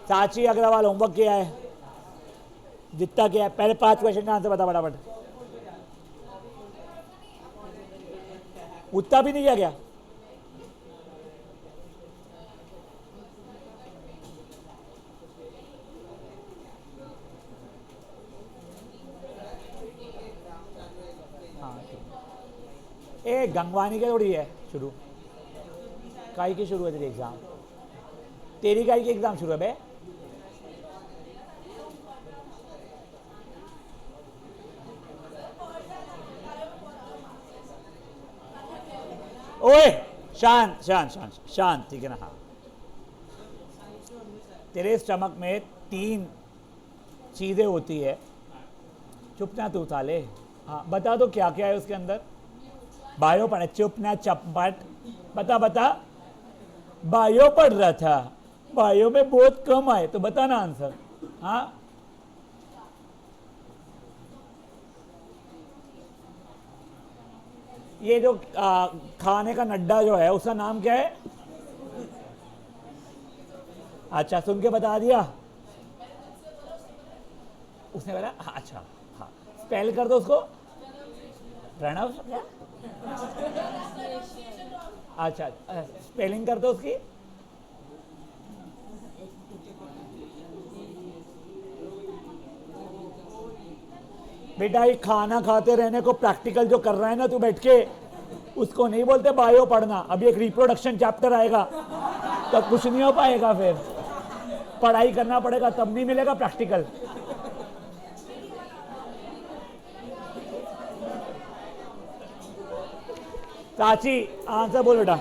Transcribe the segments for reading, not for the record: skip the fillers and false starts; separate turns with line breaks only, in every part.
साक्षी Agarwal homework किया है जितना किया है, पहले 5 क्वेश्चन का आंसर बता फटाफट। उतना भी नहीं किया क्या? ए गंगवानी के थोड़ी है शुरू, काई की शुरू है तेरी एग्जाम? तेरी काई की एग्जाम शुरू है बे? ओए शांत शांत शांत शांत, ठीक है ना? हाँ, तेरे स्टमक में 3 चीजें होती है, चुप ना तू साले। हाँ बता दो क्या क्या है उसके अंदर। बायो पढ़, चुप ना चपट, बता बता। बायो पढ़ रहा था, बायो में बहुत कम आए तो बता ना आंसर। हाँ ये जो खाने का नड्डा जो है उसका नाम क्या है? अच्छा सुन के बता दिया उसने बोला। हाँ अच्छा, हाँ स्पेल कर दो उसको। प्रणव क्या? अच्छा स्पेलिंग कर दो उसकी। बेटा ये खाना खाते रहने को प्रैक्टिकल जो कर रहा है ना तू बैठ के, उसको नहीं बोलते बायो पढ़ना। अभी एक रिप्रोडक्शन चैप्टर आएगा तब कुछ नहीं हो पाएगा, फिर पढ़ाई करना पड़ेगा तब नहीं मिलेगा प्रैक्टिकल। चाची आंसर बोल बेटा।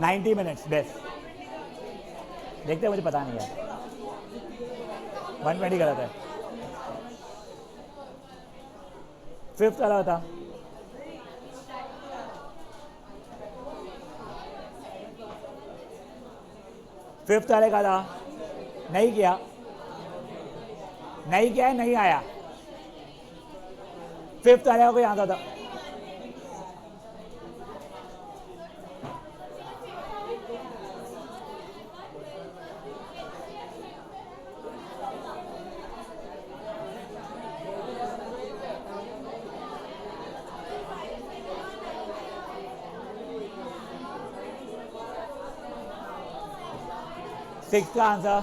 $90 बेस्ट। देखते मुझे पता नहीं है, 120 गलत है। 5th वाला बता। फिफ्थ वाले का था, नहीं किया, नहीं किया है, नहीं आया। 5th वाले का कोई आता था? सिक्स्थ का आंसर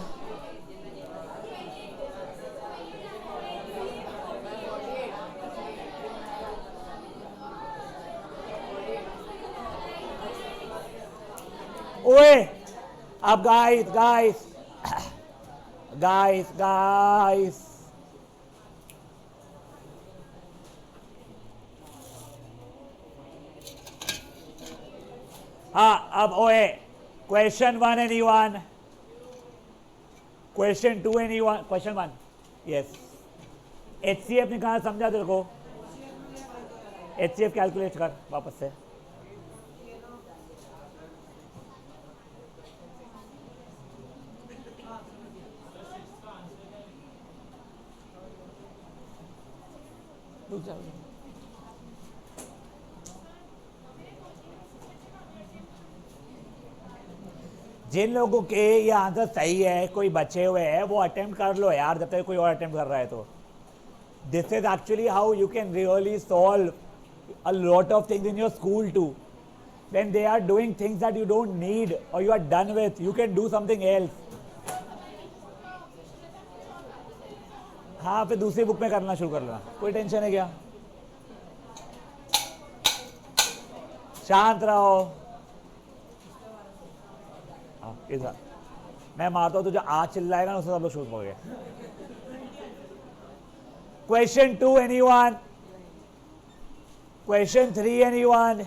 ओए। अब गाइस गाइस गाइस गाइस, हाँ अब ओए, question 1 anyone, question 2 anyone, question 1 yes. HCF निकाल, समझा तेरे को? HCF कैलकुलेट कर वापस से। जिन लोगों के ये आंसर सही है, कोई बचे हुए हैं, वो अटेम्प्ट कर लो यार, जब तक कोई और अटेम्प्ट कर रहा है तो। This is actually how you can really solve a lot of things in your school too. When they are doing things that you don't need or you are done with, you can do something else. हाँ फिर दूसरी book में करना शुरू कर लेना, कोई tension है क्या? शांत रहो। हाँ इधर मैं मारता हूँ, तुझे आज चिल्लाएगा ना उससे सब लोग शुरू हो गए। Question 2 anyone? Question 3 anyone?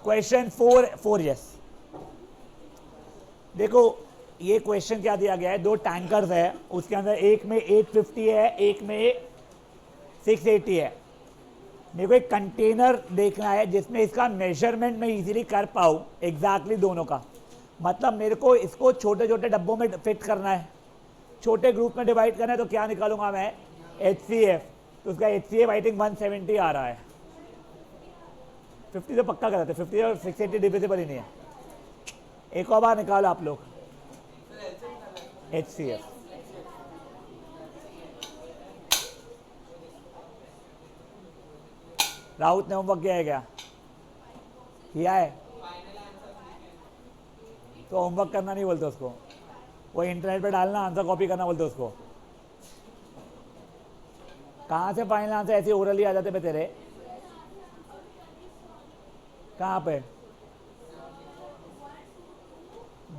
Question 4 yes. देखो ये क्वेश्चन क्या दिया गया है, 2 टैंकर्स है, उसके अंदर एक में 850 है, एक में 680 है। मेरे को एक कंटेनर देखना है जिसमें इसका मेजरमेंट मैं इजीली कर पाऊँ एग्जैक्टली दोनों का। मतलब मेरे को इसको छोटे छोटे डब्बों में फिट करना है, छोटे ग्रुप में डिवाइड करना है। तो क्या निकालूंगा मैं? HCF। तो उसका HCF आई थिंक 170 आ रहा है, 50 तो पक्का कराते, 50 और 680 डिविजिबल ही नहीं है। एक और बार निकालो आप लोग HCF। राउत ने होमवर्क किया है क्या? किया है तो होमवर्क करना नहीं बोलते उसको, वो इंटरनेट पे डालना, आंसर कॉपी करना बोलते उसको। कहाँ से फाइनल आंसर ऐसे ओरली आ जाते पे तेरे? कहाँ पे?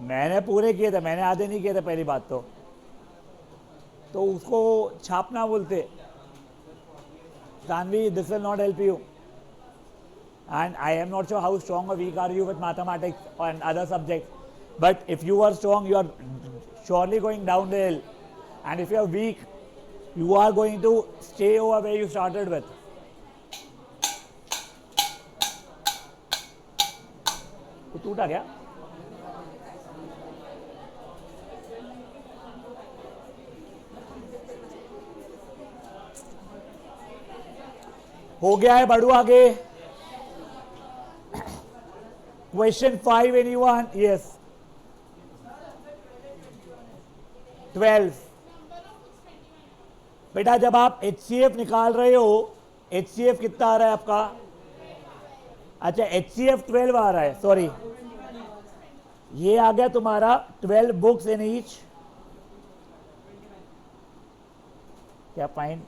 मैंने पूरे किए थे, मैंने आधे नहीं किए थे पहली बात तो उसको छापना बोलते। Tanvi, this will not help you. And I am not sure how strong or weak are you with mathematics and other subjects. But if you are strong, you are surely going down the hill. And if you are weak, you are going to stay over where you started with. तो टूटा क्या? हो गया है, बढ़ू आगे। Question 5 anyone? Yes. 12. बेटा जब आप HCF निकाल रहे हो, HCF कितना आ रहा है आपका? अच्छा HCF 12 आ रहा है, सॉरी ये आ गया तुम्हारा 12 बुक्स इन ईच क्या fine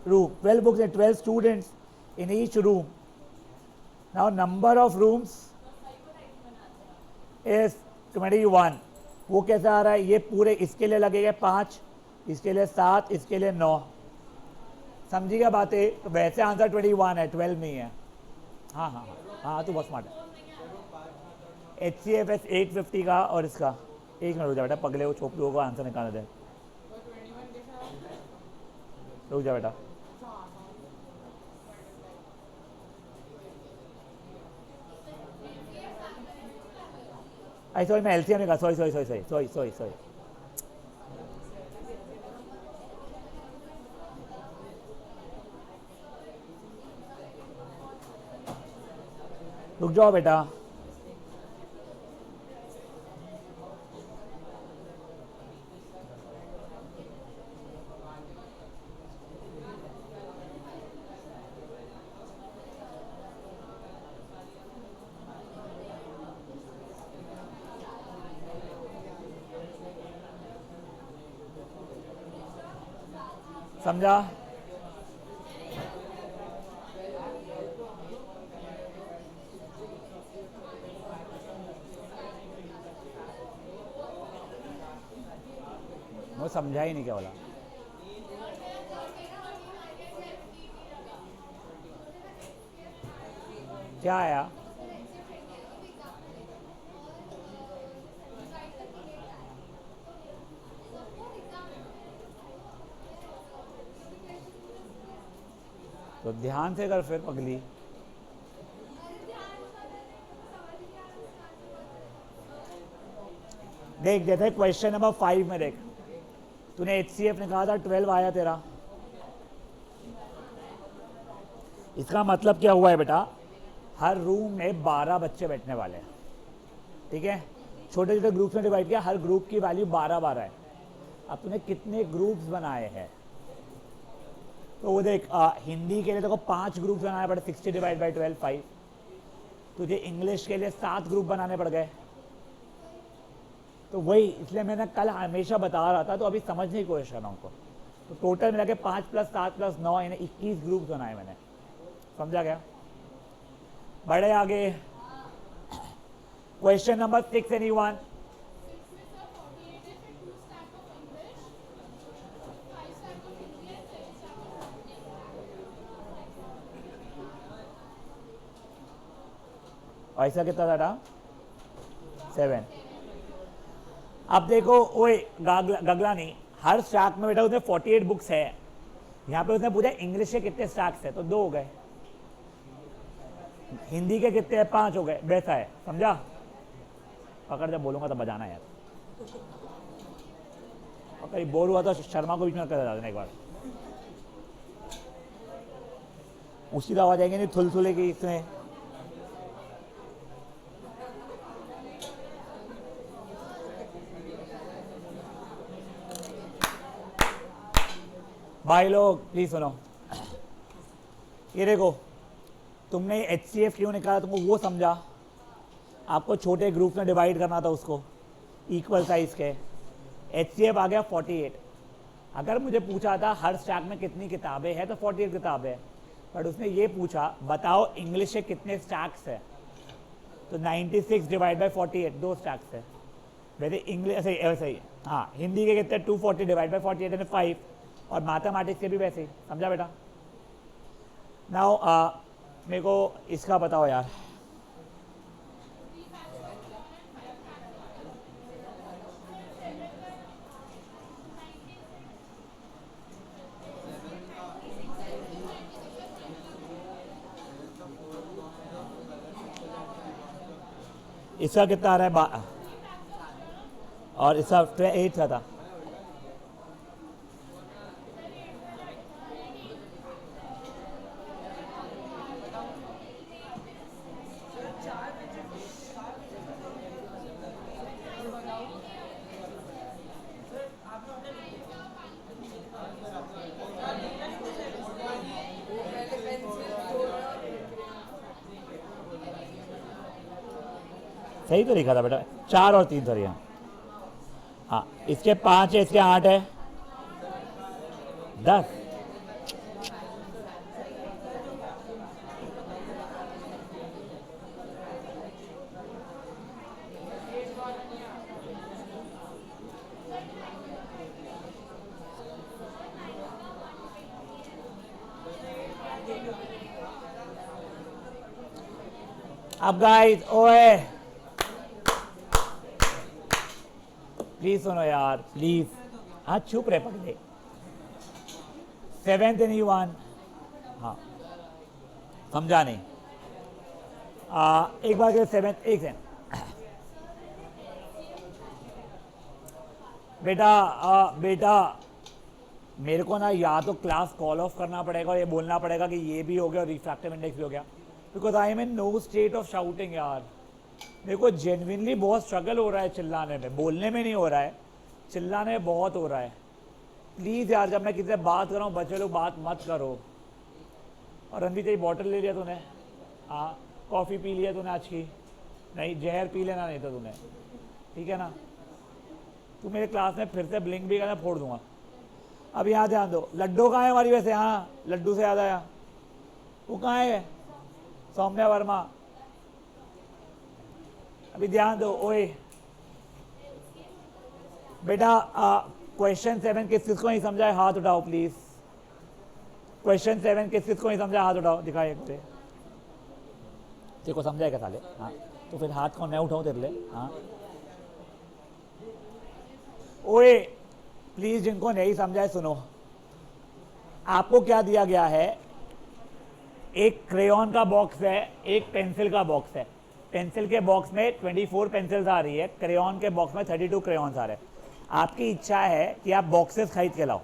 room, 12 books and 12 students in each room. Now number of rooms is 21। वो कैसे आ रहा है? ये पूरे इसके लिए लगेगा 5, इसके लिए 7, इसके लिए 9। समझिएगा बातें? तो वैसे आंसर 21 है, 12 नहीं है। हाँ हाँ हाँ तो बहुत स्मार्ट है। HCF 850 का और इसका 1 मिनट रुक जा बेटा, पगले वो छोपलुओं को आंसर निकालना दे। रुक जा बेटा, सॉरी मैं LCM निकाल, सॉरी रुक जाओ बेटा। समझा? वो समझा ही नहीं क्या बोला। क्या आया? तो ध्यान से कर फिर पगली। देख जैसे क्वेश्चन नंबर 5 में देख, तूने HCF निकाला था, 12 आया तेरा। इसका मतलब क्या हुआ है बेटा? हर रूम में 12 बच्चे बैठने वाले हैं, ठीक है? छोटे छोटे ग्रुप्स में डिवाइड किया, हर ग्रुप की वैल्यू 12 है। अब तूने कितने ग्रुप्स बनाए हैं? तो वो देख हिंदी के लिए देखो 5 ग्रुप्स बनाने पड़े, 60 डिवाइड बाई 12 5। तुझे इंग्लिश के लिए 7 ग्रुप बनाने पड़ गए। तो वही इसलिए मैंने कल हमेशा बता रहा था, तो अभी समझने की कोशिश कर रहा हूँ। तो टोटल मिला के 5 + 7 + 9 यानी 21 ग्रुप्स बनाए मैंने। समझा गया? बढ़े आगे। Question number 6 anyone? ऐसा कितना था? 7। अब देखो ओए गगला नहीं, हर स्टैक में बेटा उसने 48 बुक्स है। यहाँ पे उसने पूछा इंग्लिश के कितने स्टैक्स है, तो 2 हो गए। हिंदी के कितने हैं? 5 हो गए। वैसा है, समझा? अगर जब बोलूंगा तब बजाना यार, और कहीं बोर हुआ तो शर्मा को बीच में कर देना एक बार। उसी तो आवाज आएगी नहीं थुलथुले की इसमें। भाई लोग प्लीज सुनो, ये देखो तुमने HCF क्यों निकाला, तुमको वो समझा, आपको छोटे ग्रुप में डिवाइड करना था उसको इक्वल साइज के। HCF आ गया 48। अगर मुझे पूछा था हर स्टैक में कितनी किताबें हैं तो 48 किताबें हैं, बट उसने ये पूछा बताओ इंग्लिश के कितने स्टैक्स है, तो 96 डिवाइड बाई 48 दो स्टैक्स है। वैसे इंग्लिश ऐसे ही हाँ, हिंदी के कितने 240 डिवाइड बाई 48 यानी 5, और मैथमेटिक्स के भी वैसे ही, समझा बेटा। नाउ मेरे को इसका बताओ यार, इसका कितना आ रहा है और इसका 8 का था। सही तो लिखा था बेटा, 4 और 3 सॉरी। हाँ इसके 5 है, इसके 8 है, 10। अब गाइस ओए प्लीज सुनो यार प्लीज, हाँ चुप रहे पकड़े। 7th इन E1, हाँ समझा नहीं। एक बार 7th एक सेकंड बेटा मेरे को ना या तो क्लास कॉल ऑफ करना पड़ेगा और ये बोलना पड़ेगा कि ये भी हो गया और रिफ्रैक्टिव इंडेक्स भी हो गया, because I am in no state of shouting यार। मेरे को जेन्युइनली बहुत स्ट्रगल हो रहा है चिल्लाने में, बोलने में नहीं हो रहा है, चिल्लाने में बहुत हो रहा है। प्लीज़ यार जब मैं किसी से बात कर रहा हूँ बच्चे लोग बात मत करो। और रणवीर तेरी बॉटल ले लिया तूने? हाँ कॉफ़ी पी लिया तूने आज की? नहीं जहर पी लेना नहीं था तूने, ठीक है ना। तू मेरे क्लास में फिर से ब्लिंक भी करना फोड़ दूंगा। अब यहाँ ध्यान दो, लड्डू कहाँ है हमारी वैसे? हाँ लड्डू से याद आया, वो कहाँ है? सौम्या वर्मा। अभी ध्यान दो ओए बेटा, क्वेश्चन 7 किसको नहीं समझा है हाथ उठाओ प्लीज। क्वेश्चन 7 किसको नहीं समझा हाथ उठाओ, दिखाए एक तेरे को समझाए क्या साले? हाँ तो फिर हाथ कौन मैं उठाऊं तेरे लिए? हाँ ओए प्लीज जिनको नहीं समझाए सुनो, आपको क्या दिया गया है? एक क्रेयॉन का बॉक्स है, एक पेंसिल का बॉक्स है। पेंसिल के बॉक्स में 24 पेंसिल्स आ रही है, क्रेयॉन के बॉक्स में 32 क्रेयॉन्स आ रहे हैं। आपकी इच्छा है कि आप बॉक्सेस खरीद के लाओ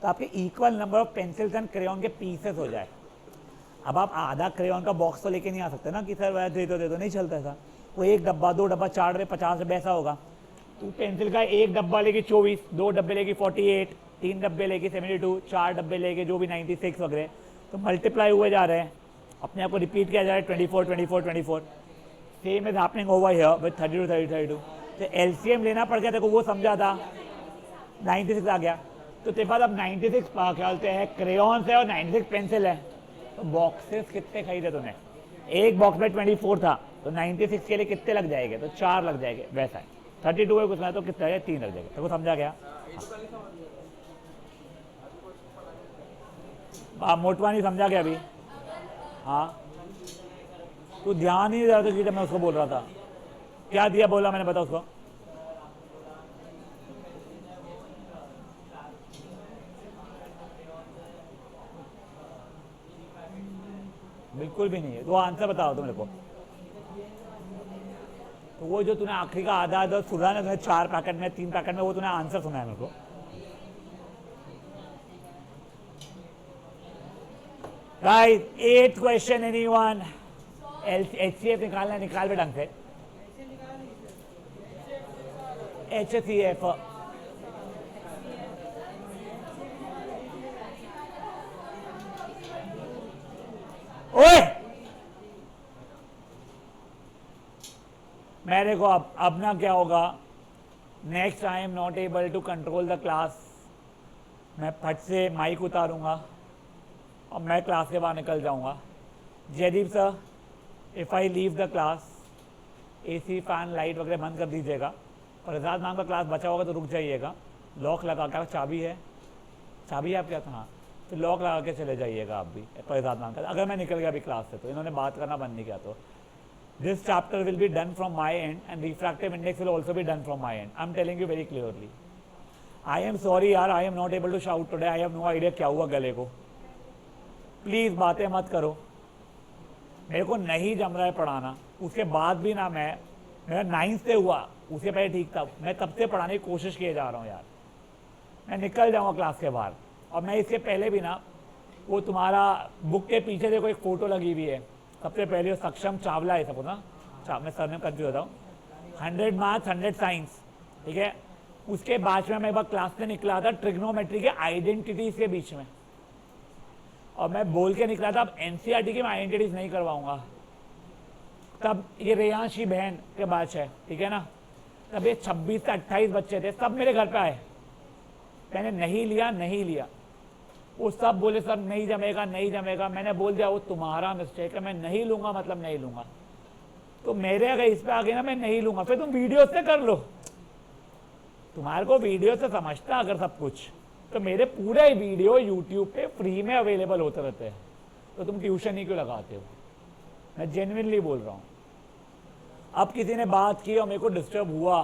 तो आपके equal number of pencils and crayon के पीसेस हो जाए। अब आप आधा क्रेयॉन का बॉक्स तो लेके नहीं आ सकते ना कि सर वह दे दो, नहीं चलता ऐसा। वो 1 डब्बा 2 डब्बा 4 डब्बे 50 डब्बे ऐसा होगा। तो पेंसिल का 1 डब्बा लेगी 24, 2 डब्बे लेगी 48, 3 डब्बे लेगी 72, 4 डब्बे लेके जो भी 96 वगैरह, तो मल्टीप्लाई हुए जा रहे हैं, अपने आप को रिपीट किया जा रहा है 24 24 24। Same is happening over here with 32 32। तो एलसीएम लेना पड़ गया, देखो वो समझा था, 96 आ गया। तो तेरे पास अब 96 ख्यालते हैं क्रेयॉन्स है और 96 पेंसिल है, तो बॉक्सेस कितने खरीदे तूने? एक बॉक्स में 24 था तो 96 के लिए कितने लग जाएंगे? तो 4 लग जाएंगे। वैसा है 32 है कुछ में तो कितना है? 3 लग जाएगा। देखो समझा गया? हाँ मोटवा नहीं समझा गया अभी? हाँ तू ध्यान ही नहीं दे रहा था कि मैं उसको बोल रहा था। क्या दिया बोला मैंने, बता उसको। बिल्कुल भी नहीं है, तो आंसर बताओ तुम मेरे को। तो वो जो तूने आखिरी का आधा आधा सुना ना तूने, 4 पैकेट में 3 पैकेट में, वो तूने आंसर सुना है मेरे को। Right, 8th question anyone? HCF निकालना, निकाल पे ढंग से। HCF ओए, मेरे को अब ना क्या होगा, next I am not able to control the class, मैं फट से माइक उतारूंगा और मैं क्लास के बाहर निकल जाऊंगा। Jaydeep sir, if I leave the class, AC fan light वगैरह बंद कर दीजिएगा। प्रसाद मैम का क्लास बचा होगा तो रुक जाइएगा, लॉक लगा के, चाबी है, चाबी आपके हाथ? हाँ, तो लॉक लगा के चले जाइएगा आप भी प्रसाद मैम का। अगर मैं निकल गया अभी क्लास से तो इन्होंने बात करना बंद नहीं किया तो this chapter will be done from my end end refractive index will also be done from my end. I am telling you very clearly. I am sorry यार, I am not able to shout today, I have no idea क्या हुआ गले को। Please बातें मत करो, मेरे को नहीं जम रहा है पढ़ाना। उसके बाद भी ना, मैं मेरा 9th से हुआ, उससे पहले ठीक था, मैं तब से पढ़ाने की कोशिश किए जा रहा हूँ यार। मैं निकल जाऊँगा क्लास के बाहर। और मैं इसके पहले भी ना, वो तुम्हारा बुक के पीछे देखो एक फ़ोटो लगी हुई है, सबसे पहले वो सक्षम चावला है सब ना, मैं सर में कंफ्यूज होता हूँ। 100 मैथ्स 100 साइंस, ठीक है। उसके बाद में मैं एक बार क्लास से निकला था ट्रिग्नोमेट्री के आइडेंटिटीज़ के बीच में, और मैं बोल के निकला था अब NCERT की मैं आइडेंटिटीज नहीं करवाऊंगा। तब ये रेयांश की बहन के बैच है, ठीक है ना, तब ये 26 से 28 बच्चे थे, सब मेरे घर पे आए। मैंने नहीं लिया, नहीं लिया। वो सब बोले सर नहीं जमेगा, नहीं जमेगा। मैंने बोल दिया वो तुम्हारा मिस्टेक है, मैं नहीं लूंगा मतलब नहीं लूंगा। तो मेरे अगर इस पे आ गए ना, मैं नहीं लूंगा, फिर तुम वीडियो से कर लो। तुम्हारे को वीडियो से समझता अगर सब कुछ, तो मेरे पूरे वीडियो यूट्यूब पे फ्री में अवेलेबल होते रहते हैं, तो तुम ट्यूशन ही क्यों लगाते हो? मैं जेन्युइनली बोल रहा हूँ। अब किसी ने बात की और मेरे को डिस्टर्ब हुआ,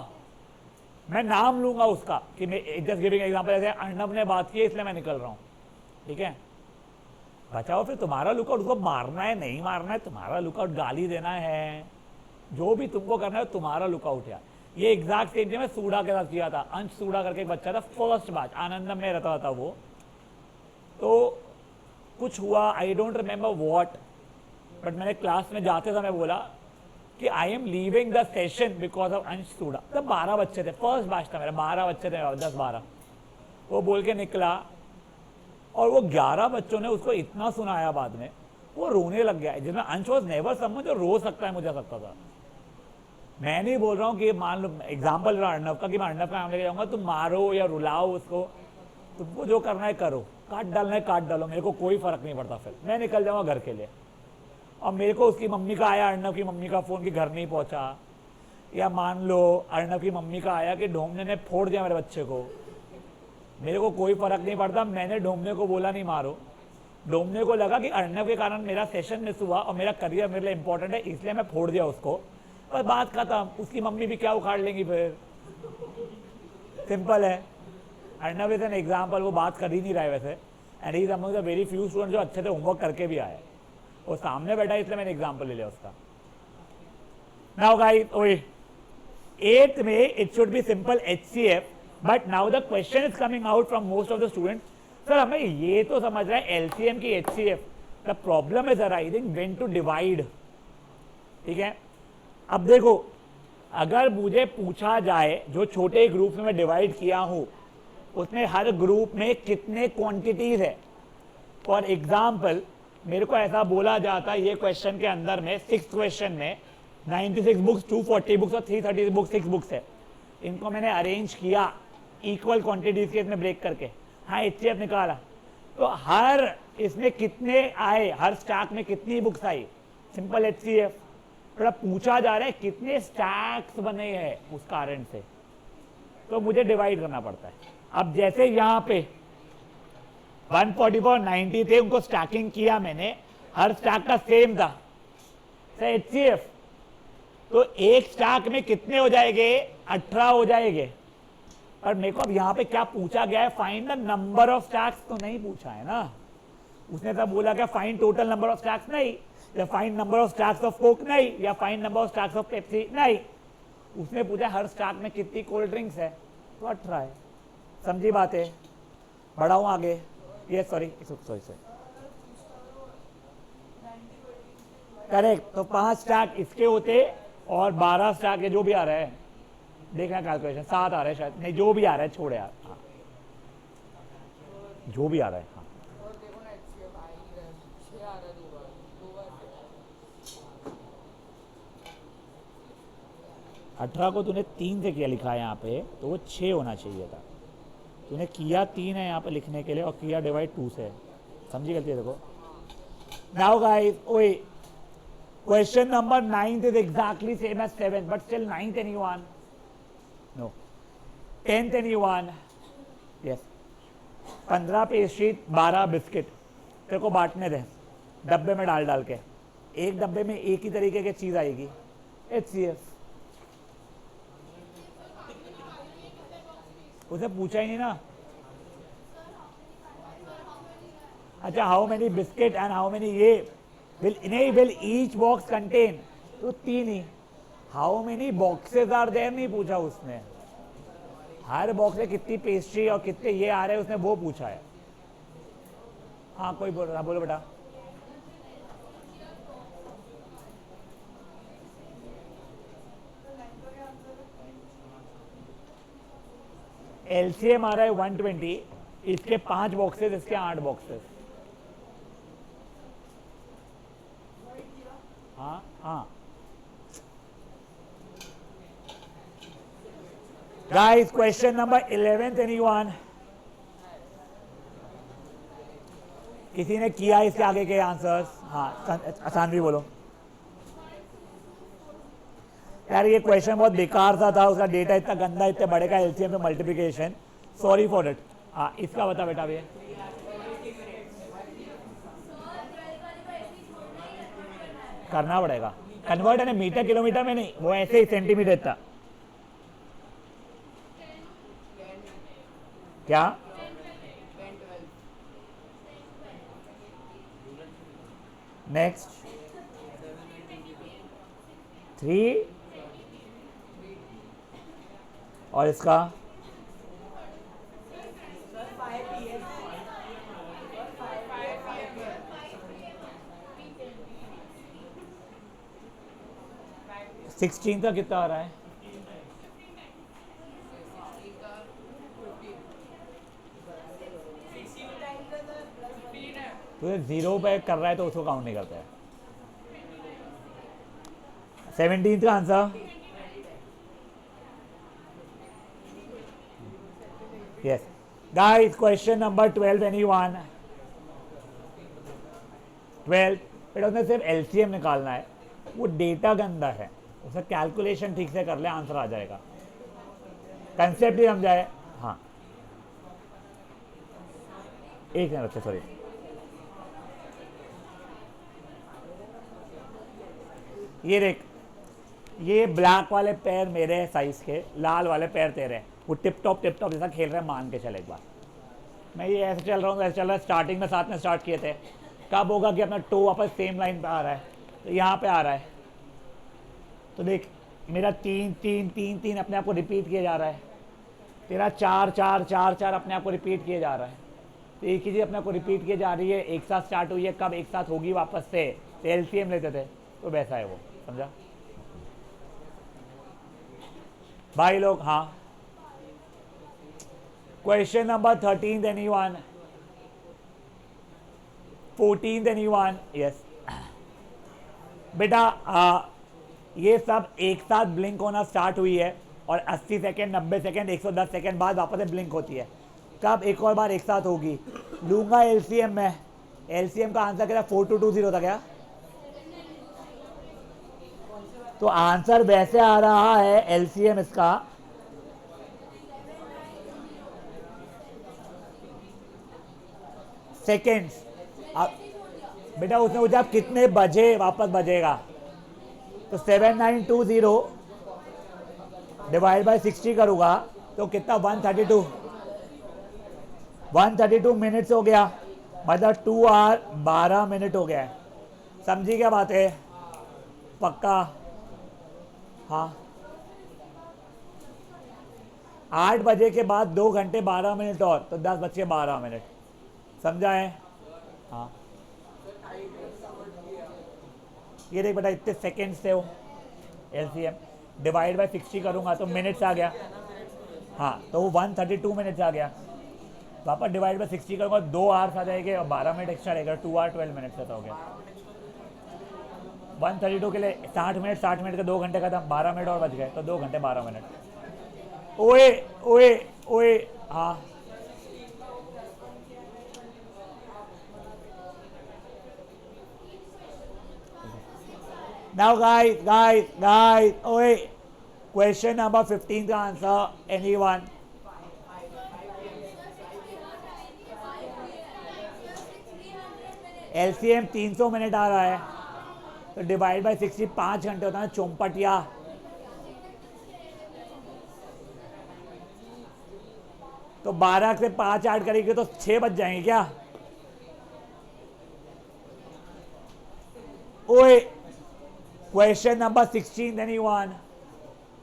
मैं नाम लूंगा उसका कि मैं जस्ट गिविंग एग्जांपल, जैसे अर्णव ने बात की इसलिए मैं निकल रहा हूँ, ठीक है। बचाओ, फिर तुम्हारा लुकआउट, उसको मारना है नहीं मारना है तुम्हारा लुकआउट, गाली देना है, जो भी तुमको करना है तुम्हारा लुकआउट यार। ये एग्जैक्ट सेम मैं सूडा के साथ किया था। अंश सूडा करके एक बच्चा था, फर्स्ट बैच, आनंदम में रहता था वो। तो कुछ हुआ, I don't remember what, but मैंने क्लास में जाते समय बोला कि I am leaving the session because of अंश सूडा। तब 12 बच्चे थे, फर्स्ट बैच था मेरा, 12 बच्चे थे, 10-12। वो बोल के निकला और वो 11 बच्चों ने उसको इतना सुनाया, बाद में वो रोने लग गया, जिसमें अंश वॉज नेवर समझ जो रो सकता है, मुझे सकता था। मैं नहीं बोल रहा हूँ कि मान लो एग्जाम्पल अर्णव का, कि मैं अर्णव का नाम लेके जाऊंगा, तुम मारो या रुलाओ उसको, तुमको जो करना है करो, काट डालना है काट डालो, मेरे को कोई फर्क नहीं पड़ता। फिर मैं निकल जाऊंगा घर के लिए। और मेरे को उसकी मम्मी का आया, अर्णव की मम्मी का फ़ोन कि घर नहीं पहुंचा, या मान लो अर्णव की मम्मी का आया कि ढोमने ने फोड़ दिया मेरे बच्चे को, मेरे को कोई फर्क नहीं पड़ता। मैंने ढोमने को बोला नहीं मारो, ढोमने को लगा कि अर्णव के कारण मेरा सेशन मिस हुआ और मेरा करियर मेरे लिए इंपॉर्टेंट है, इसलिए मैं फोड़ दिया उसको, पर बात खत्म। उसकी मम्मी भी क्या उखाड़ लेंगी फिर, सिंपल है। अर्णव इज एन एग्जाम्पल, वो बात कर ही नहीं रहा है वैसे, and he is among the very few student जो अच्छे से होमवर्क करके भी आए। वो सामने बैठा है इसलिए मैंने एग्जाम्पल ले लिया उसका। नाउ गाइस, ओए 8th में it should be simple HCF, but now the question is coming out from most of the students, sir हमें ये तो समझ रहा है LCM की HCF, the problem is arising when to divide, ठीक है। अब देखो, अगर मुझे पूछा जाए जो छोटे ग्रुप में मैं डिवाइड किया हूं, उसमें हर ग्रुप में कितने क्वांटिटीज है, फॉर एग्जाम्पल मेरे को ऐसा बोला जाता है ये क्वेश्चन के अंदर में, 6th क्वेश्चन में 96 बुक्स, 240 बुक्स और 330 बुक्स, 6 बुक्स है। इनको मैंने अरेंज किया इक्वल क्वांटिटीज के इसमें ब्रेक करके, हाँ HCF निकाला, तो हर इसमें कितने आए, हर स्टैक में कितनी बुक्स आई, सिंपल HCF। थोड़ा पूछा जा रहा है कितने स्टैक्स बने हैं उस कारण से, तो मुझे डिवाइड करना पड़ता है। अब जैसे यहाँ पे 144 90 थे, उनको स्टैकिंग किया मैंने, हर स्टैक का सेम था HCF, तो एक स्टैक में कितने हो जाएंगे, 18 हो जाएंगे। पर मेरे को अब यहाँ पे क्या पूछा गया है, find the number of stacks, तो नहीं पूछा है ना। उसने तब बोला क्या find total number of stacks, नहीं, या find number of stacks of Coke, नहीं, या find number of stacks of Pepsi, नहीं। उसने पूछा हर स्टैक में कितनी कोल्ड ड्रिंक्स है, तो 18 है। समझी बात है, बढ़ाऊं आगे, ये सॉरी, करेक्ट। तो 5 स्टैक इसके होते और 12 स्टैक ये जो भी आ रहा है, देखना कैलकुलेशन 7 आ रहा है शायद, नहीं जो भी आ रहा है छोड़ यार, हाँ जो भी आ रहा है। हाँ
और देखो ना HCF आ ही रहा है, 6 आ रहा है 2 बार
18 को तूने 3 से किया लिखा है यहाँ पे, तो वो 6 होना चाहिए था। तूने किया 3 है यहाँ पे लिखने के लिए और किया डिवाइड 2 से, समझी गलती है देखो। नाउ गाइस, ओए question number 9 is exactly same as 7 but still 9th anyone? No 10th anyone? Yes 15 pastry 12 biscuit तेरे को बांटने दे डब्बे में डाल डाल के, एक डब्बे में एक ही तरीके की चीज आएगी, HCF। उसे पूछा ही नहीं ना। अच्छा how many biscuit and how many ये विल नहीं विल ईच बॉक्स कंटेन, तो 3 ही। How many boxes are there नहीं पूछा उसने, हर बॉक्स में कितनी पेस्ट्री और कितने ये आ रहे हैं उसने वो पूछा है। हाँ कोई बोल रहा, बोलो बेटा। LCM आ रहा है 120, इसके 5 बॉक्सेस, इसके 8 बॉक्सेस। हाँ हाँ गाइस, क्वेश्चन नंबर 11 एनीवन? किसी ने किया इसके आगे के आंसर्स? हाँ आसान भी बोलो यार, ये क्वेश्चन बहुत बेकार सा था, उसका डेटा इतना गंदा, इतने बड़े का LCM में मल्टीप्लिकेशन, सॉरी फॉर इट। हाँ इसका बता बेटा भैया। करना पड़ेगा कन्वर्ट, है ना, मीटर किलोमीटर में नहीं, वो ऐसे ही सेंटीमीटर था। क्या? नेक्स्ट 3 और इसका 16 का कितना आ रहा है? तो 0 पे कर रहा है तो उसको काउंट नहीं करता है। 17 का answer yes. Guys, question number 12 anyone? 12 बेटा उसने सिर्फ LCM निकालना है, वो डेटा गंदा है, उसका कैलकुलेशन ठीक से कर ले, आंसर आ जाएगा। कंसेप्ट ही समझाए। हाँ एक मिनट बच्चे, सॉरी। ये देख, ये ब्लैक वाले पैर मेरे साइज के, लाल वाले पैर तेरे, वो टिप टॉप जैसा खेल रहे हैं, मान के चल एक बार। मैं ये ऐसे चल रहा हूँ, ऐसे चल रहा है, स्टार्टिंग में साथ में स्टार्ट किए थे, कब होगा कि अपना टो वापस सेम लाइन पे आ रहा है, तो यहाँ पे आ रहा है, तो देख मेरा 3 3 3 3 अपने आप को रिपीट किया जा रहा है, तेरा 4 4 4 4 अपने आप को रिपीट किया जा रहा है, तो एक ही चीज़ अपने आप को रिपीट किए जा रही है, एक साथ स्टार्ट हुई है, कब एक साथ होगी वापस से, तो LCM लेते थे, तो वैसा है वो, समझा भाई लोग? हाँ question number 13 anyone? 14 anyone? Yes बेटा, ये सब एक साथ ब्लिंक होना स्टार्ट हुई है और 80 सेकेंड 90 सेकेंड 110 सेकेंड बाद वापस से ब्लिंक होती है, कब एक और बार एक साथ होगी? लूंगा LCM में, LCM का आंसर क्या था? 4220 था क्या? तो आंसर वैसे आ रहा है LCM इसका सेकेंड्स। बेटा उसने पूछा कितने बजे वापस बजेगा, तो 7920 डिवाइड बाय 60 करूंगा तो कितना? 132 मिनट्स हो गया, मतलब 2 आवर 12 मिनट हो गया है। समझी क्या बात है? पक्का? हाँ 8 बजे के बाद 2 घंटे 12 मिनट और, तो 10 बज के 12 मिनट, समझा है? हाँ ये देख बेटा इतने सेकेंड्स थे वो LCM डिवाइड बाय 60 करूँगा तो मिनट्स आ गया, हाँ तो वो 132 मिनट्स आ गया। वापस डिवाइड बाय 60 करूँगा 2 आवर्स आ जाएंगे और 12 मिनट एक्स्ट्रा रहेगा, 2 आवर 12 मिनट्स ऐसा हो गया। 132 के लिए 60 मिनट के 2 घंटे खत्म, 12 मिनट और बच गए तो 2 घंटे 12 मिनट। ओए ओए ओए हाँ now guys ओए क्वेश्चन नंबर 15 का आंसर एनीवन? LCM 300 मिनट आ रहा है तो डिवाइड बाय 60 5 घंटे होता है चौपटिया। तो 12 से 5 ऐड करेंगे तो 6 बच जाएंगे क्या? ओए क्वेश्चन नंबर 16 एनीवन?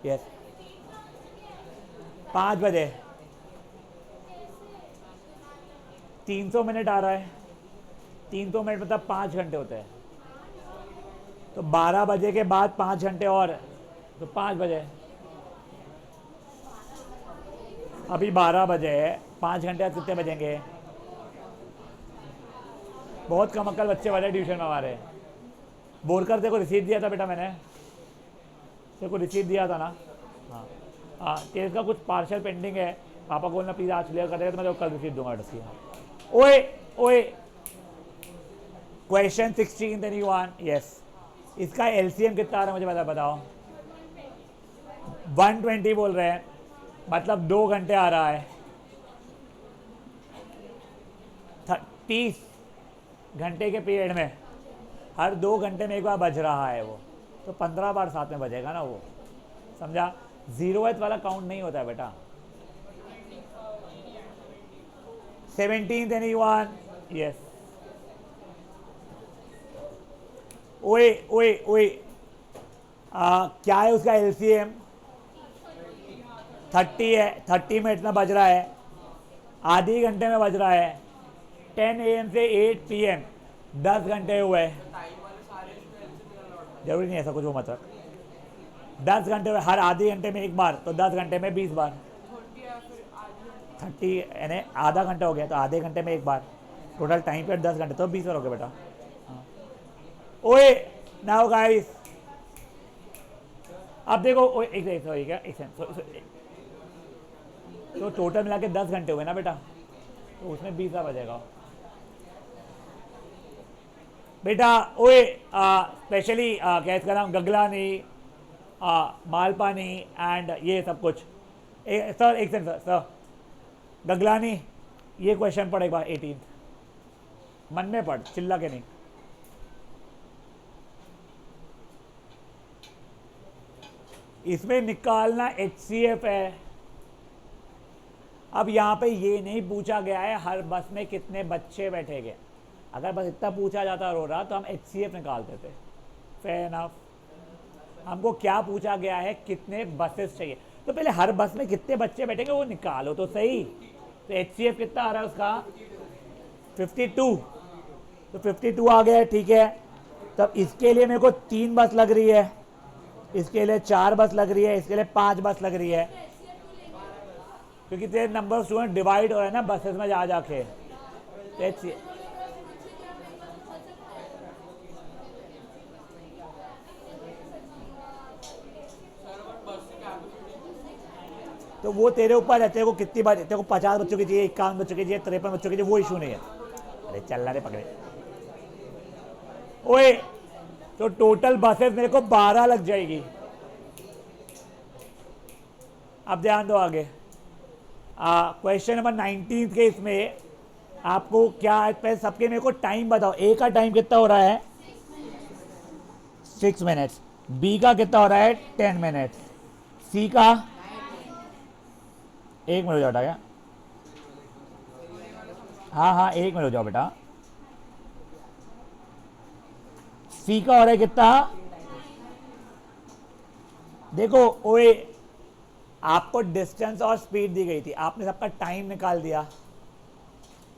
यस 5 बजे 300 मिनट आ रहा है, 300 मिनट मतलब 5 घंटे होते हैं, तो 12 बजे के बाद 5 घंटे और तो 5 बजे, अभी 12 बजे है, 5 घंटे आज कितने बजेंगे? बहुत कम अक्ल बच्चे वाले ट्यूशन में हमारे। बोरकर तेरे को रिसीव दिया था बेटा मैंने, तेरे को रिसीव दिया था ना? हाँ हाँ तेरे का कुछ पार्शल पेंडिंग है, पापा बोलना प्लीज आज क्लियर कर देगा तो मैं तेरे को कल रिसीव दूंगा उसकी। ओए ओए क्वेश्चन 16 एनीवन? यस इसका LCM कितना आ रहा है मुझे बताओ? 120 बोल रहे हैं, मतलब 2 घंटे आ रहा है। 30 घंटे के पीरियड में हर 2 घंटे में एक बार बज रहा है वो, तो 15 बार साथ में बजेगा ना वो, समझा? 0th वाला काउंट नहीं होता है बेटा। 17 एनीवन? यस ओए ओए ओए क्या है उसका LCM? 30 है, 30 में इतना बज रहा है, आधी घंटे में बज रहा है। 10 AM से 8 PM 10 घंटे हुए, जरूरी नहीं ऐसा कुछ वो मतलब 10 घंटे में हर आधे घंटे में एक बार, तो 10 घंटे में 20 बार, 30 यानी आधा घंटा हो गया तो आधे घंटे में एक बार, टोटल टाइम पीरियड 10 घंटे तो 20 बार हो गया बेटा। ओए नाउ गाइस अब देखो, ओए एक तो टोटल मिला के 10 घंटे हुए ना बेटा, तो उसमें 20 बार बजेगा बेटा। ओए स्पेशली क्या इसका नाम, गगलानी, मालपानी एंड ये सब कुछ। सर एक सेकंड सर, गगलानी ये क्वेश्चन पढ़ एक बार 18 मन में पढ़, चिल्ला के नहीं। इसमें निकालना HCF है। अब यहाँ पे ये नहीं पूछा गया है हर बस में कितने बच्चे बैठेंगे, अगर बस इतना पूछा जाता रोरा तो हम HCF निकालते थे, फेयर इनफ। हमको क्या पूछा गया है, कितने बसेस चाहिए, तो पहले हर बस में कितने बच्चे बैठेंगे वो निकालो तो सही। तो HCF कितना आ रहा है उसका? 52, तो 52 आ गया, ठीक है। तब इसके लिए मेरे को 3 बस लग रही है, इसके लिए 4 बस लग रही है, इसके लिए 5 बस लग रही है, क्योंकि तेरे नंबर ऑफ स्टूडेंट डिवाइड हो रहे हैं ना बसेस में जा जाके। तो वो तेरे ऊपर है, तेरे को कितनी बार, तेरे को 50 बच्चों की चाहिए, 51 बच्चों की चाहिए, 53 बच्चों की चाहिए, वो इशू नहीं है। अरे चल रहा रे पकड़े। ओए तो टोटल बसेस मेरे को 12 लग जाएगी। अब ध्यान दो आगे, क्वेश्चन नंबर 19 के इसमें आपको क्या है, पहले सबके मेरे को टाइम बताओ। ए का टाइम कितना हो रहा है? 6 मिनट्स। बी का कितना हो रहा है? 10 मिनट्स। सी का 1 मिनट हो जाओ क्या? हाँ 1 मिनट हो जाओ बेटा। सी का हो रहा है कितना? देखो ओए आपको डिस्टेंस और स्पीड दी गई थी, आपने सबका टाइम निकाल दिया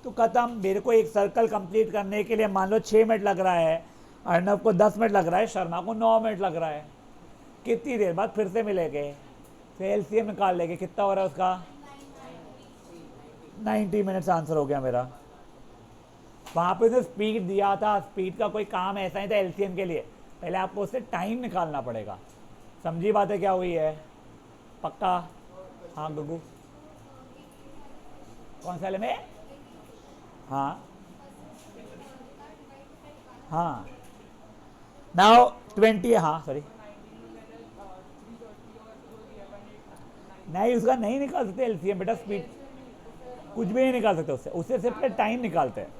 तो खत्म। मेरे को एक सर्कल कंप्लीट करने के लिए मान लो 6 मिनट लग रहा है अर्नब को 10 मिनट लग रहा है, शर्मा को 9 मिनट लग रहा है। कितनी देर बाद फिर से मिलेंगे, फिर एलसीएम निकाल लेंगे, कितना हो रहा है उसका 90 मिनट्स आंसर हो गया मेरा। वहाँ पे जो स्पीड दिया था, स्पीड का कोई काम ऐसा ही था एलसीएम के लिए, पहले आपको उससे टाइम निकालना पड़ेगा। समझी बातें क्या हुई है? पक्का? हाँ गुगू, कौन सा में? हाँ हाँ, नाउ 20, हाँ सॉरी, नहीं उसका नहीं निकाल सकते एलसीएम बेटा, स्पीड कुछ भी नहीं निकाल सकते उससे, उससे सिर्फ टाइम निकालते हैं।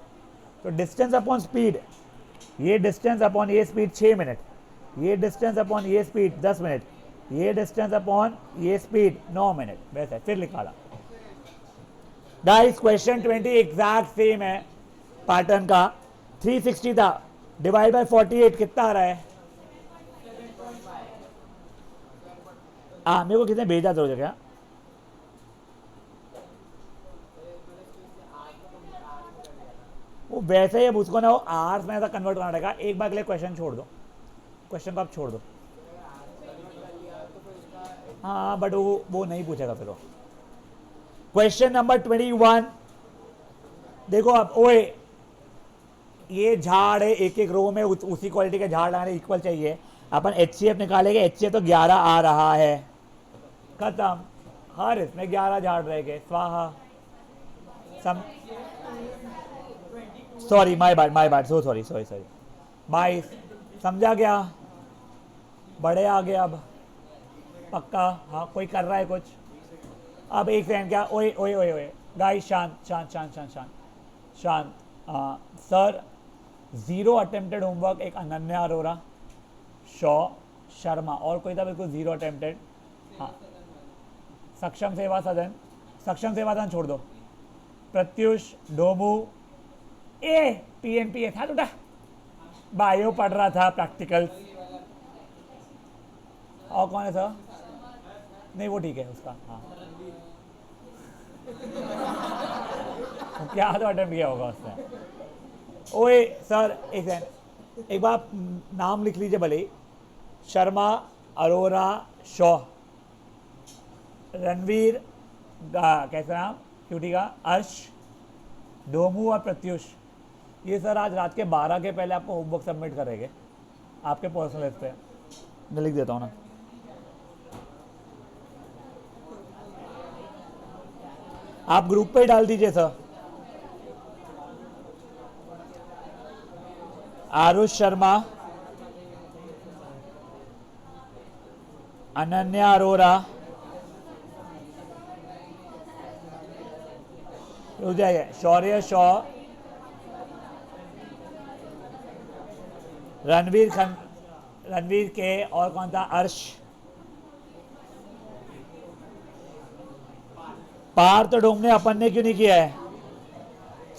तो डिस्टेंस अपॉन स्पीड, ये डिस्टेंस अपॉन ये स्पीड 6 मिनट, ये डिस्टेंस अपॉन ये स्पीड 10 मिनट, ये डिस्टेंस अपॉन ये स्पीड 9 मिनट, वैसे फिर निकाला। गाइस क्वेश्चन 20 एग्जैक्ट सेम है पैटर्न का। 360 था, डिवाइड बाय 48 कितना आ रहा है? मेरे को किसने भेजा था क्या? वो वैसे ही, अब उसको ना वो आर्स में ऐसा कन्वर्ट करना रहेगा। एक बार के लिए क्वेश्चन छोड़ दो, क्वेश्चन को आप छोड़ दो। हाँ बट वो नहीं पूछेगा फिर वो। क्वेश्चन नंबर 21 देखो अब, ओए ये झाड़ है, एक एक रो में उसी क्वालिटी के झाड़ लगाने इक्वल चाहिए। अपन HCF निकालेंगे, HCF तो 11 आ रहा है, खत्म। हर इसमें 11 झाड़ रहेंगे, स्वाहा। Sorry my bad, so sorry 22 समझा गया? बड़े आ गए अब, पक्का? हाँ कोई कर रहा है कुछ? अब एक सेकंड, क्या ओए ओए ओए ओए गाइस, शांत शांत शांत शांत शांत शांत। सर 0 अटेम्प्टेड होमवर्क, एक अनन्या अरोरा, शॉ, शर्मा, और कोई था बिल्कुल 0 अटेम्प्टेड? हाँ, सक्षम सेवा सदन, सक्षम सेवा सदन छोड़ दो। प्रत्युष, डोमू, PNPA था बेटा, बायो पढ़ रहा था, प्रैक्टिकल। और कौन है सर? नहीं वो ठीक है उसका, हाँ क्या तो अटेम्प्ट किया होगा उसने। ओए सर एक सेकंड, एक बार नाम लिख लीजिए भले ही। शर्मा, अरोरा, शॉ, रणवीर, कैसा नाम क्यूटी का, अर्श, डोमू और प्रत्युष। ये सर आज रात के 12 के पहले आपको होमवर्क सबमिट करेंगे आपके पर्सनल पे। मैं लिख देता हूँ ना। आप ग्रुप पे डाल दीजिए सर। आरुष शर्मा, अनन्या अरोरा, हो जाएगा, शौर्य शॉ, रणवीर के, और कौन था? अर्श, पार तो ढूंढने अपन ने क्यों नहीं किया है?